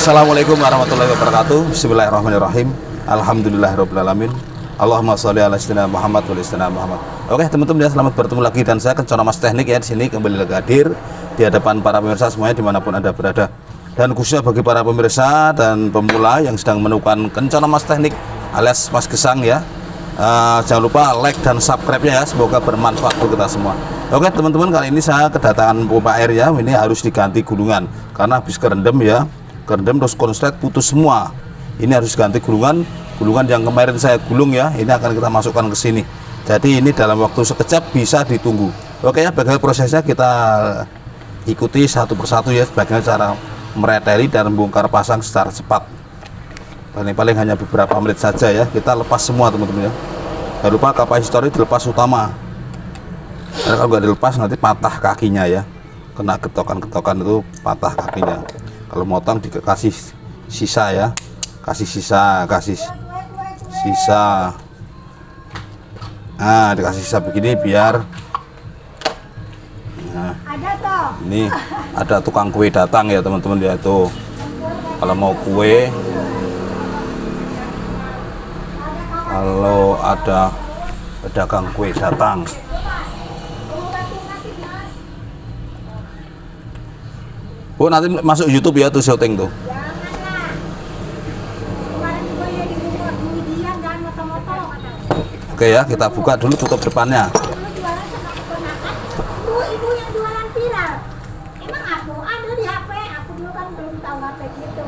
Assalamualaikum warahmatullahi wabarakatuh. Bismillahirrahmanirrahim. Alhamdulillahirrahmanirrahim. Allahumma sholli ala sayyidina Muhammad wa sayyidina Muhammad. Oke teman-teman ya, selamat bertemu lagi dan saya Kencana Mas Teknik ya, di sini kembali lagi hadir di hadapan para pemirsa semuanya dimanapun Anda berada. Dan khususnya bagi para pemirsa dan pemula yang sedang menemukan Kencana Mas Teknik alias Mas Gesang ya. Jangan lupa like dan subscribe-nya ya, semoga bermanfaat untuk kita semua. Oke teman-teman, kali ini saya kedatangan pompa air ya, ini harus diganti gulungan karena habis kerendam ya, kerendam terus konslet putus semua. Ini harus ganti gulungan yang kemarin saya gulung ya, ini akan kita masukkan ke sini. Jadi ini dalam waktu sekejap bisa ditunggu. Oke ya, bagaimana prosesnya kita ikuti satu persatu ya, bagaimana cara mereteli dan membongkar pasang secara cepat. Paling hanya beberapa menit saja ya, kita lepas semua teman-teman ya. Jangan lupa kapasitor dilepas utama, karena kalau nggak dilepas nanti patah kakinya ya, kena getokan-getokan itu patah kakinya. Kalau motong dikasih sisa ya, kasih sisa. Nah, dikasih sisa begini biar ini ada tukang kue datang ya teman-teman ya. Tuh kalau mau kue, kalau ada pedagang kue datang. Bu, nanti masuk YouTube ya tuh syuting tuh. Oke ya, kita buka dulu, tutup depannya. Ibu yang jualan viral. Emang aku ada di HP, aku dulu kan belum tahu HP gitu.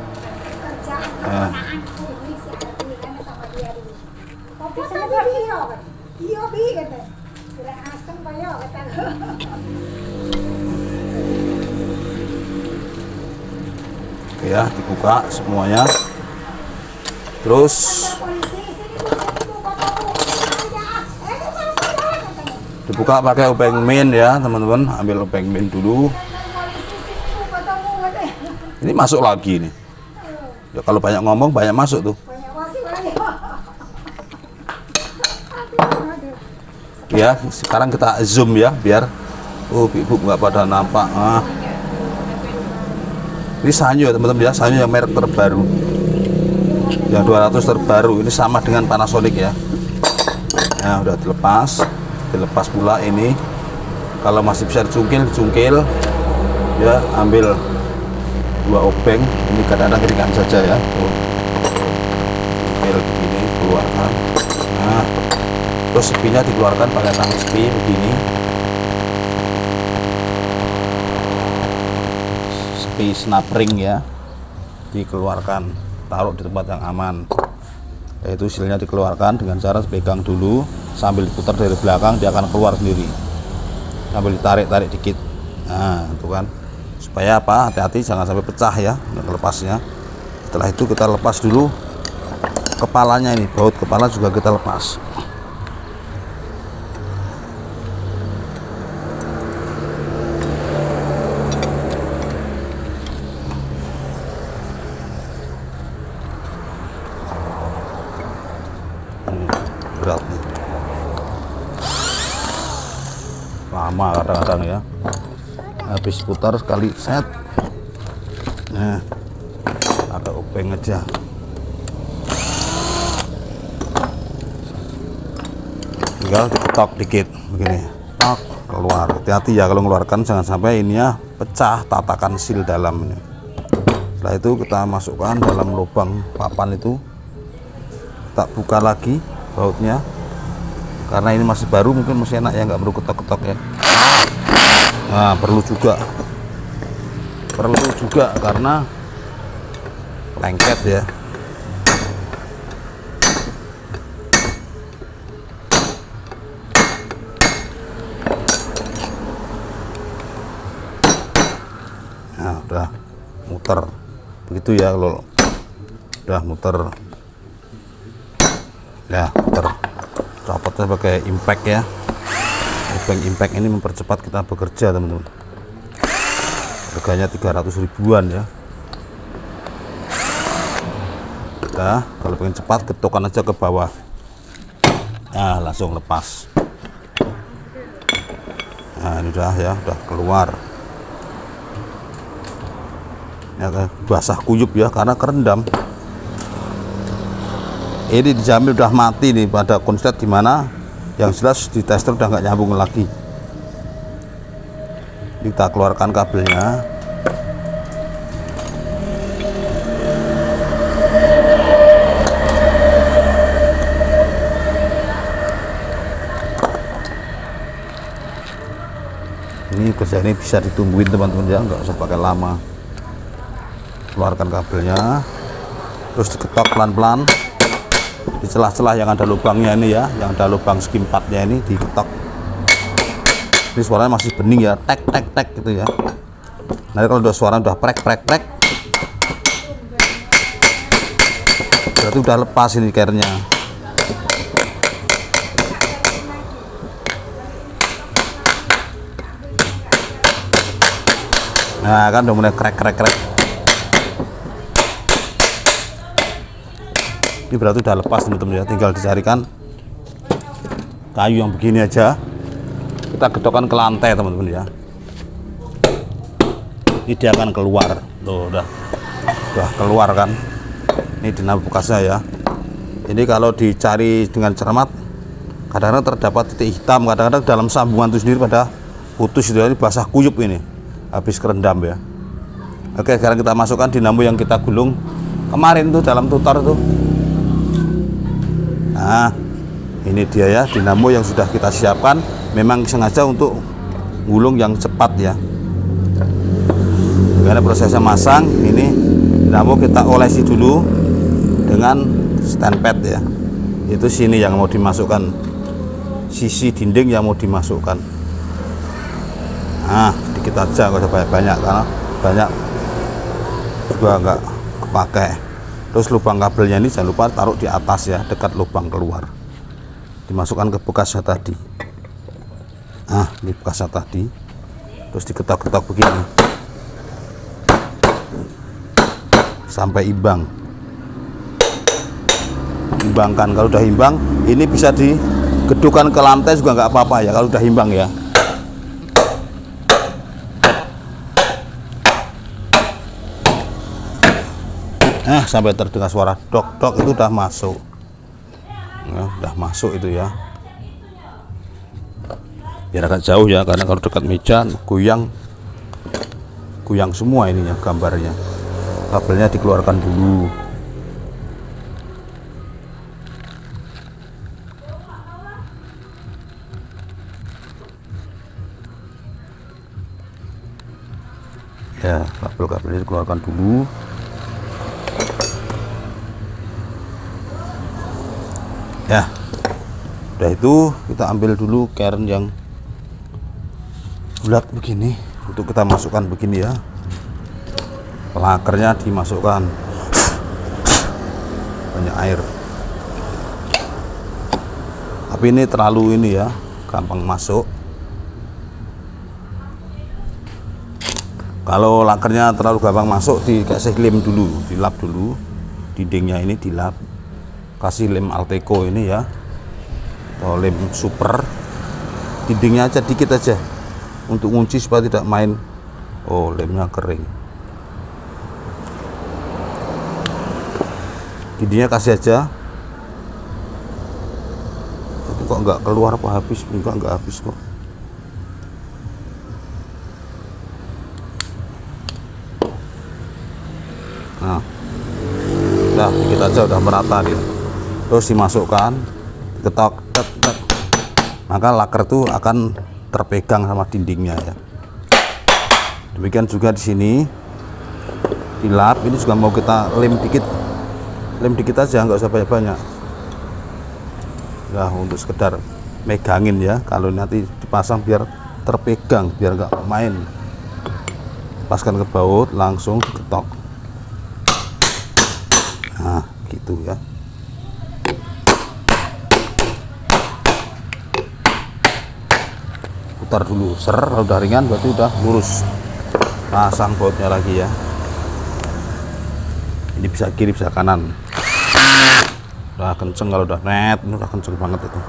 Kerjaan keponaanku ini siapa sama dia dulu. Kopi sama video kan. Iya bi kata. Kira asem bayo kata. Oke ya, dibuka semuanya. Terus dibuka pakai obeng min ya teman-teman, ambil obeng min dulu. Ini masuk lagi nih ya, kalau banyak ngomong banyak masuk tuh ya. Sekarang kita zoom ya biar ibu nggak pada nampak. Ini sanyo ya teman-teman ya, sanyo yang merek terbaru yang 200 terbaru, ini sama dengan Panasonic ya. Nah udah dilepas pula ini. Kalau masih bisa dicungkil ya, ambil dua obeng, ini kadang-kadang ringan saja ya. Cungkil begini, keluarkan. Nah terus sepinya dikeluarkan pakai tang sepi begini, sepi snap-ring ya, dikeluarkan, taruh di tempat yang aman. Yaitu silnya dikeluarkan dengan cara pegang dulu sambil diputar dari belakang, dia akan keluar sendiri sambil ditarik dikit. Nah itu kan supaya apa, hati-hati jangan sampai pecah ya lepasnya. Setelah itu kita lepas dulu kepalanya, ini baut kepala juga kita lepas. Berat nih, lama kadang-kadang ya, habis putar sekali set. Nah ada obeng aja, tinggal diketok dikit begini, tok, keluar. Hati-hati ya kalau mengeluarkan, jangan sampai ini ya pecah tatakan sil dalam ini. Setelah itu kita masukkan dalam lubang papan itu, tak buka lagi bautnya karena ini masih baru, mungkin masih enak ya, nggak perlu ketok-ketok ya. Nah perlu juga karena lengket ya. Nah udah muter begitu ya, kalau udah muter ya, rapotnya pakai impact ya. Obeng impact ini mempercepat kita bekerja teman-teman. Harganya 300 ribuan ya. Nah kalau pengen cepat, getokan aja ke bawah, nah langsung lepas. Nah ini udah ya, udah keluar. ya, basah kuyup ya karena kerendam. Ini dijamin udah mati nih pada konslet, dimana yang jelas di tester udah nggak nyambung lagi. Kita keluarkan kabelnya. Ini kerja ini bisa ditungguin teman-teman ya, nggak usah pakai lama. Keluarkan kabelnya, terus diketok pelan-pelan di celah-celah yang ada lubangnya ini ya, yang ada lubang segi 4-nya ini diketok. Ini suaranya masih bening ya, tek tek tek gitu ya. Nanti kalau udah suara udah prek prek prek, berarti udah lepas ini care-nya. Nah kan udah mulai krek krek krek. Ini berarti udah lepas teman-teman ya, tinggal dicarikan kayu yang begini aja, kita gedokkan ke lantai teman-teman ya. Ini dia akan keluar. Tuh udah keluar kan. Ini dinamo bekasnya ya. Ini kalau dicari dengan cermat kadang-kadang terdapat titik hitam, kadang-kadang dalam sambungan itu sendiri pada putus itu ya. Ini basah kuyup ini, habis kerendam ya. Oke, sekarang kita masukkan dinamo yang kita gulung kemarin tuh dalam tutor tuh. Nah ini dia ya, dinamo yang sudah kita siapkan, memang sengaja untuk gulung yang cepat ya. Karena prosesnya masang, ini dinamo kita olesi dulu dengan stand pad ya. Itu sini yang mau dimasukkan, sisi dinding yang mau dimasukkan. Nah sedikit aja, nggak usah banyak-banyak karena banyak juga nggak kepakai. Terus lubang kabelnya ini jangan lupa taruh di atas ya, dekat lubang keluar. Dimasukkan ke bekasnya tadi. Nah ini bekasnya tadi, terus diketok-ketok begini sampai imbang. Imbangkan, kalau udah imbang ini bisa digedukkan ke lantai juga nggak apa-apa ya kalau udah imbang ya. Nah sampai terdengar suara dok dok itu udah masuk ya, udah masuk itu ya. Biar agak jauh ya, karena kalau dekat meja goyang semua ininya gambarnya. Kabelnya dikeluarkan dulu. Ya, kabelnya dikeluarkan dulu. Ya, udah itu kita ambil dulu kern yang bulat begini untuk kita masukkan begini ya. Lakernya dimasukkan, banyak air. Tapi ini terlalu ini ya, gampang masuk. Kalau lakernya terlalu gampang masuk, dikasih lem dulu, dilap dulu dindingnya ini, dilap. Kasih lem Alteco ini ya, atau lem super, dindingnya aja dikit aja untuk ngunci supaya tidak main. Oh lemnya kering, dindingnya kasih aja. Tapi kok nggak keluar apa habis? Enggak habis kok. Nah udah dikit aja, udah merata dia. Terus dimasukkan, ketok, tek, tek. Maka laker itu akan terpegang sama dindingnya ya. Demikian juga di sini dilap. Ini juga mau kita lem dikit aja, nggak usah banyak-banyak. Nah untuk sekedar megangin ya, kalau nanti dipasang biar terpegang, biar nggak main. Lepaskan ke baut, langsung diketok. Nah gitu ya. Putar dulu, ser, kalau udah ringan berarti udah lurus. Pasang bautnya lagi ya. Ini bisa kiri bisa kanan. Udah kenceng, kalau udah net ini udah kenceng banget itu.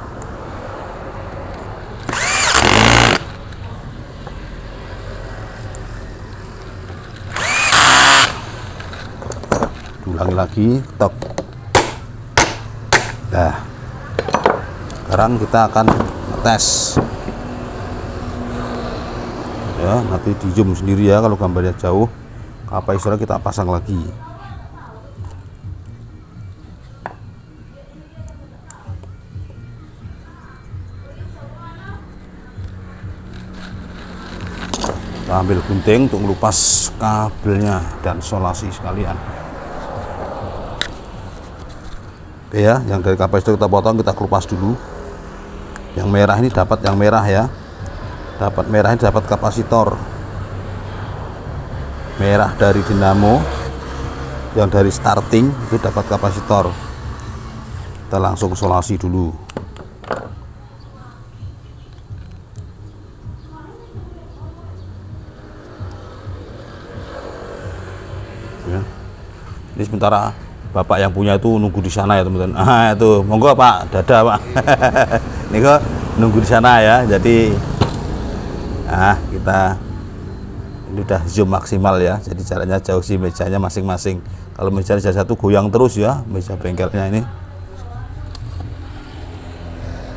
diulangi lagi, tok. Nah, sekarang kita akan tes ya, nanti di zoom sendiri ya kalau gambarnya jauh. Kapasitor kita pasang lagi. Kita ambil gunting untuk melupas kabelnya dan solasi sekalian. Oke ya, yang dari kapasitor kita potong, kita kelupas dulu. Yang merah ini dapat yang merah ya. Dapat merah ini dapat kapasitor. Merah dari dinamo, yang dari starting itu dapat kapasitor. Kita langsung solasi dulu. Ya. Ini sementara bapak yang punya itu nunggu di sana ya teman-teman. Ah itu, monggo Pak, dadah Pak. Ini kok nunggu di sana ya. Jadi, kita ini udah zoom maksimal ya. Jadi caranya jauh sih mejanya masing-masing. Kalau meja satu goyang terus ya, meja bengkelnya ini.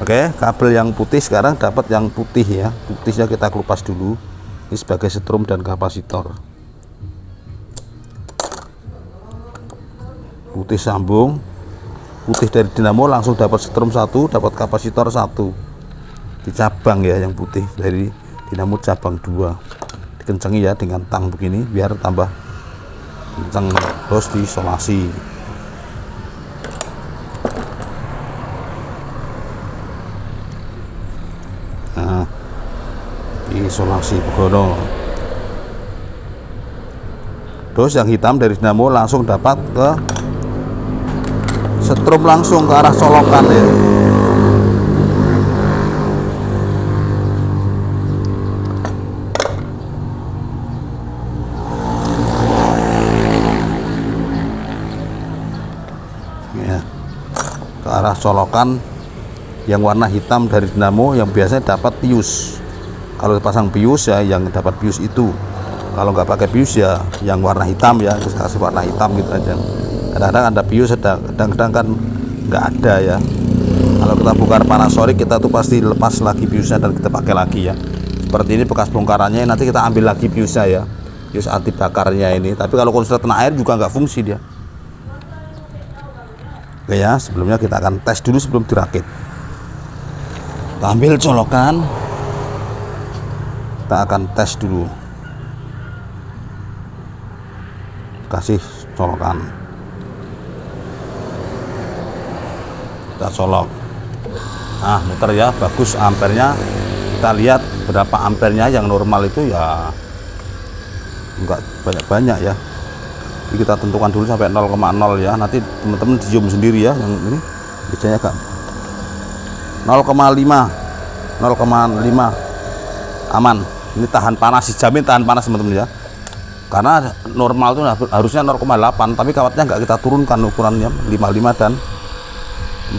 Oke, kabel yang putih sekarang dapat yang putih ya. Putihnya kita kelupas dulu. Ini sebagai setrum dan kapasitor. Putih sambung, putih dari dinamo langsung dapat setrum satu, dapat kapasitor satu. Di cabang ya, yang putih dari dinamo cabang 2. Dikencengi ya dengan tang begini biar tambah kenceng, terus disolasi. Nah, disolasi begono. Terus yang hitam dari dinamo langsung dapat ke setrum langsung ke arah colokan ya. Ya, ke arah colokan yang warna hitam dari dinamo yang biasanya dapat pius. Kalau dipasang pius ya yang dapat pius itu. Kalau nggak pakai pius ya yang warna hitam ya, terus kasih warna hitam gitu aja. Kadang-kadang ada pius, kadang-kadang kan nggak ada ya. Kalau kita bongkar Panasonic kita tuh pasti lepas lagi piusnya dan kita pakai lagi ya. Seperti ini bekas bongkarannya, nanti kita ambil lagi piusnya ya, pius anti bakarnya ini. Tapi kalau konslet kena air juga nggak fungsi dia. Oke ya, sebelumnya kita akan tes dulu sebelum dirakit. Kita ambil colokan, kita akan tes dulu. Kasih colokan, kita colok. Nah, muter ya, bagus ampernya. Kita lihat berapa ampernya. Yang normal itu ya enggak banyak-banyak ya. Jadi kita tentukan dulu sampai 0,0 ya. Nanti teman-teman di zoom sendiri ya. Yang ini biasanya agak 0,5 aman. Ini tahan panas, dijamin tahan panas teman-teman ya. Karena normal itu harusnya 0,8, tapi kawatnya nggak kita turunkan ukurannya 55 dan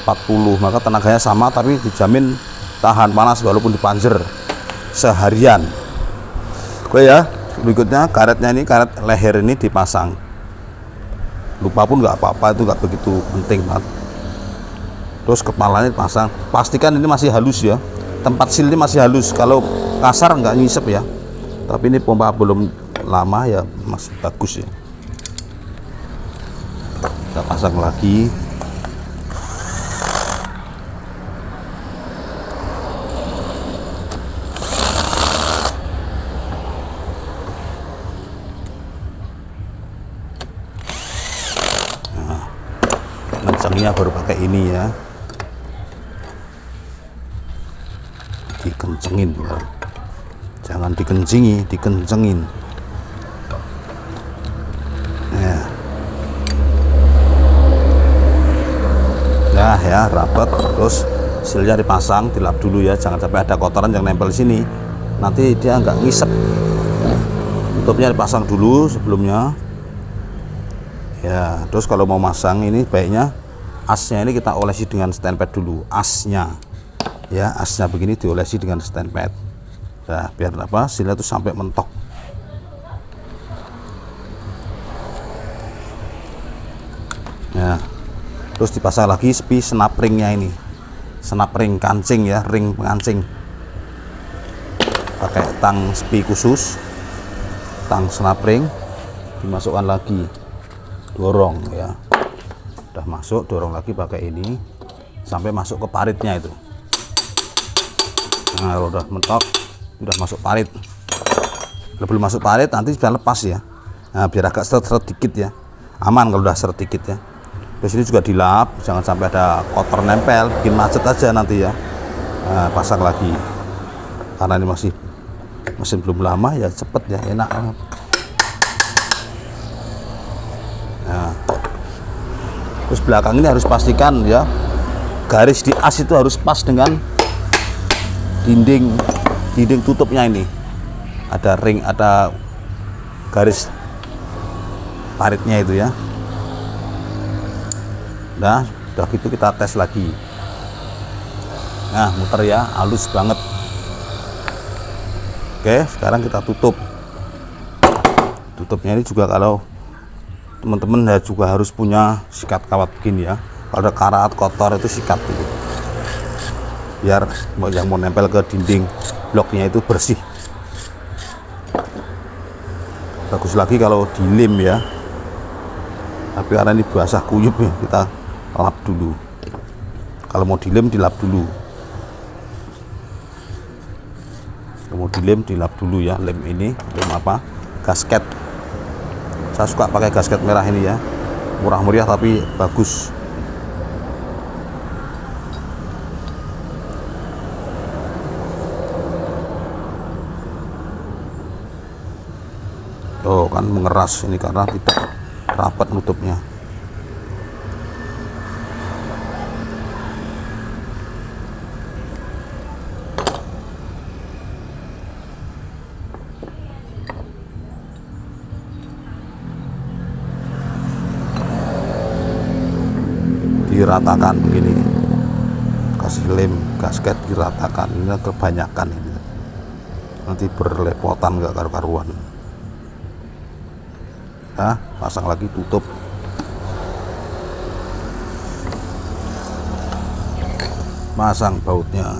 40, maka tenaganya sama tapi dijamin tahan panas walaupun dipanjer seharian. Oke ya, berikutnya karetnya ini, karet leher ini dipasang. Lupa pun nggak apa-apa, itu nggak begitu penting banget. Terus kepalanya dipasang, pastikan ini masih halus ya, tempat seal ini masih halus. Kalau kasar nggak nyisep ya, tapi ini pompa belum lama ya, masih bagus ya. Kita pasang lagi. Nah, kencengnya baru pakai ini ya, dikencengin ya. Jangan dikencingi, dikencengin. Nah ya, rapat. Terus sealnya dipasang, dilap dulu ya, jangan sampai ada kotoran yang nempel sini, nanti dia nggak ngisep. Tutupnya dipasang dulu sebelumnya ya. Terus kalau mau masang ini baiknya asnya ini kita olesi dengan stand pad dulu, asnya ya, asnya begini diolesi dengan stand pad. Nah, biar apa, sealnya itu sampai mentok. Ya, terus dipasang lagi spi snap ringnya ini, snap ring kancing ya, ring pengancing, pakai tang spi khusus, tang snap ring, dimasukkan lagi, dorong ya, udah masuk, dorong lagi pakai ini sampai masuk ke paritnya itu. Nah, kalau udah mentok, udah masuk parit. Kalau belum masuk parit nanti bisa lepas ya. Nah, biar agak seret-seret dikit ya, aman kalau udah seret dikit ya. Terus ini juga dilap, jangan sampai ada kotor nempel, bikin macet aja nanti ya. Nah, pasang lagi, karena ini masih mesin belum lama ya, cepet ya, enak banget. Nah, terus belakang ini harus pastikan ya, garis di as itu harus pas dengan dinding tutupnya ini. Ada ring, ada garis paritnya itu ya. Nah, udah gitu kita tes lagi. Nah, muter ya, halus banget. Oke, sekarang kita tutup. Tutupnya ini juga kalau teman-teman ya juga harus punya sikat kawat begini ya. Kalau ada karat kotor itu sikat dulu, biar yang mau nempel ke dinding bloknya itu bersih. Bagus lagi kalau dilem ya, tapi karena ini basah kuyup ya, kita lap dulu. Kalau mau dilem, dilap dulu. Kalau mau dilem, dilap dulu ya. Lem ini, lem apa? Gasket. Saya suka pakai gasket merah ini ya, murah meriah tapi bagus. Oh, kan mengeras ini karena tidak rapat nutupnya. Diratakan begini, kasih lem gasket diratakan, ini kebanyakan ini nanti berlepotan nggak karu-karuan. Nah, pasang lagi, tutup. Masang bautnya.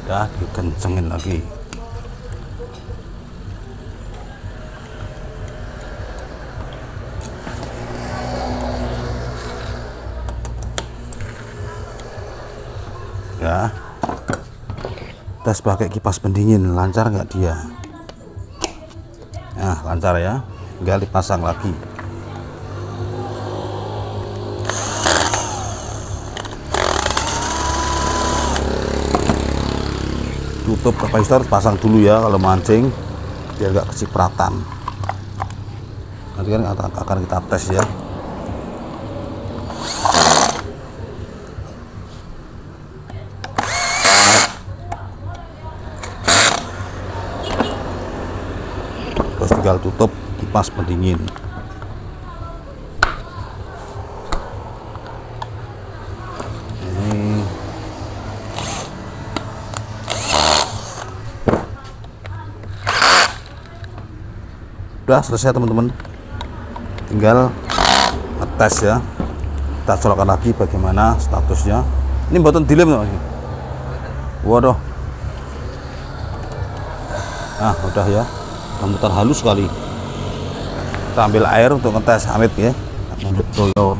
Ya, dikencengin lagi. Ya, tes pakai kipas pendingin, lancar nggak dia? Nah, lancar ya, tinggal dipasang lagi. Tutup kapasitor pasang dulu ya kalau mancing, biar gak kecipratan. Nanti kan akan kita tes ya. Terus tinggal tutup kipas pendingin. Udah selesai teman-teman, tinggal ngetes ya. Kita colokkan lagi bagaimana statusnya. Ini button dilem tuh. Waduh, nah udah ya, muter halus sekali. Kita ambil air untuk ngetes amit ya, ambil toyo.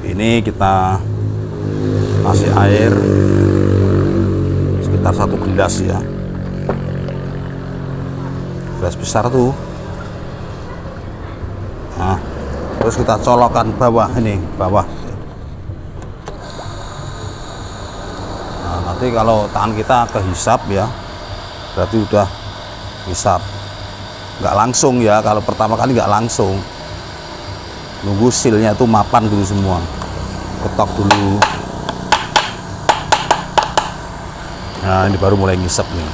Ini kita kasih air sekitar 1 gelas ya, gelas besar tuh. Nah, terus kita colokkan bawah ini, bawah. Nah, nanti kalau tangan kita kehisap ya, berarti udah hisap. Nggak langsung ya, kalau pertama kali nggak langsung, nunggu silnya tuh mapan dulu semua, ketok dulu. Nah ini baru mulai ngisep nih.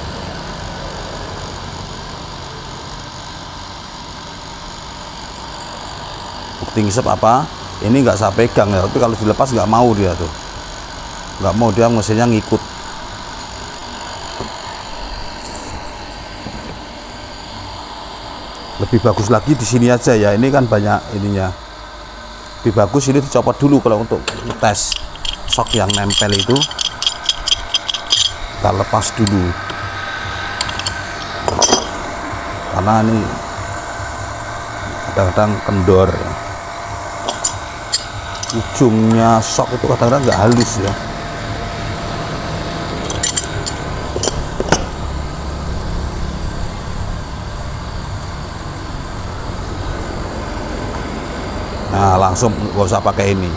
Bukti ngisep apa? Ini nggak saya pegang ya, tapi kalau dilepas nggak mau dia tuh, nggak mau, dia mesinnya ngikut. Lebih bagus lagi di sini aja ya, ini kan banyak ininya. Lebih bagus ini dicopot dulu kalau untuk tes sok yang nempel itu, kita lepas dulu karena ini kadang-kadang kendor ya. Ujungnya sok itu kadang-kadang nggak halus ya. Nah langsung nggak usah pakai ini,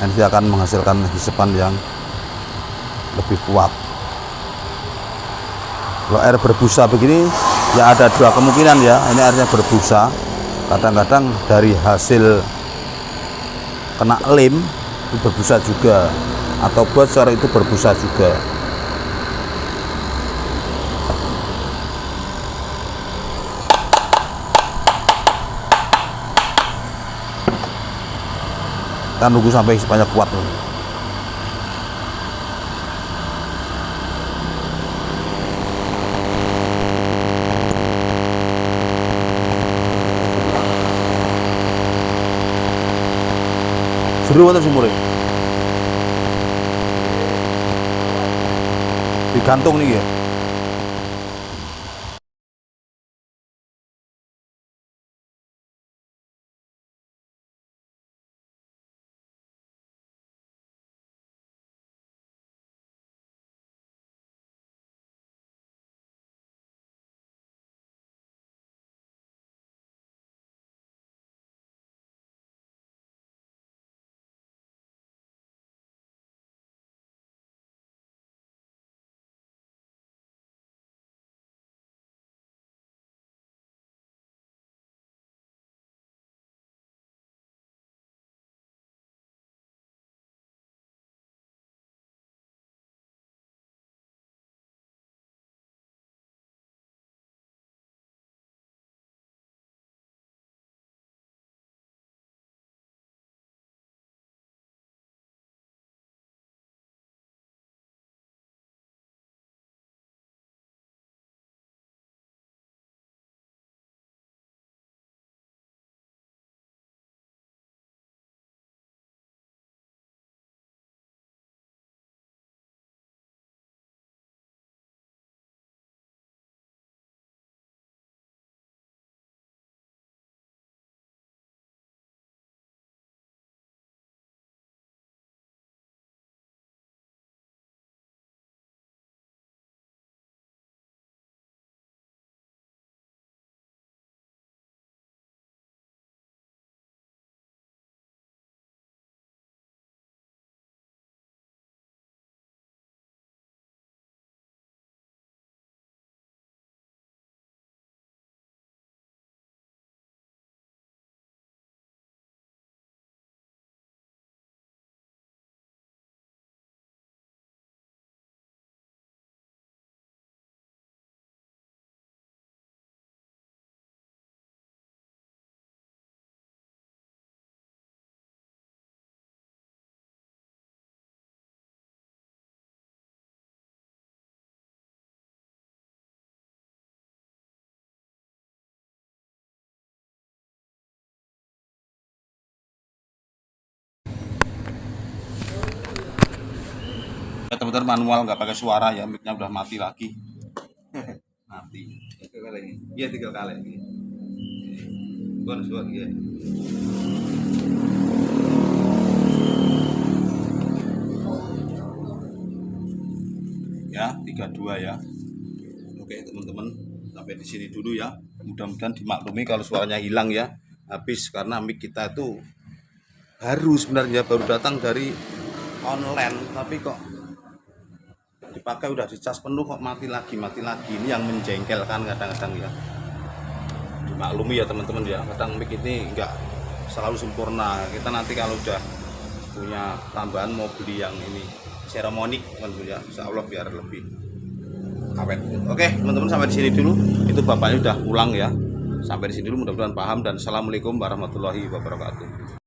nanti akan menghasilkan hisapan yang lebih kuat. Kalau air berbusa begini ya ada dua kemungkinan ya, ini airnya berbusa, kadang-kadang dari hasil kena lem itu berbusa juga, atau bocor itu berbusa juga. Kita nunggu sampai hisapannya kuat loh. Seru atau sumur digantung nih ya. Teman-teman manual nggak pakai suara ya, mic-nya udah mati lagi. Mati. Tiga kali. Iya 3 kali. Buat ya. Ya 32 ya. Oke teman-teman, sampai di sini dulu ya. Mudah-mudahan dimaklumi kalau suaranya hilang ya. Habis karena mic kita itu baru sebenarnya, baru datang dari online, tapi kok dipakai udah dicas penuh kok mati lagi. Ini yang menjengkelkan kadang-kadang ya. Dimaklumi ya teman-teman ya, kadang mic ini enggak selalu sempurna. Kita nanti kalau udah punya tambahan mau beli yang ini seremonik teman-teman ya, insya Allah biar lebih awet. Oke, teman-teman sampai di sini dulu. Itu bapaknya udah pulang ya. Sampai di sini dulu, mudah-mudahan paham dan assalamualaikum warahmatullahi wabarakatuh.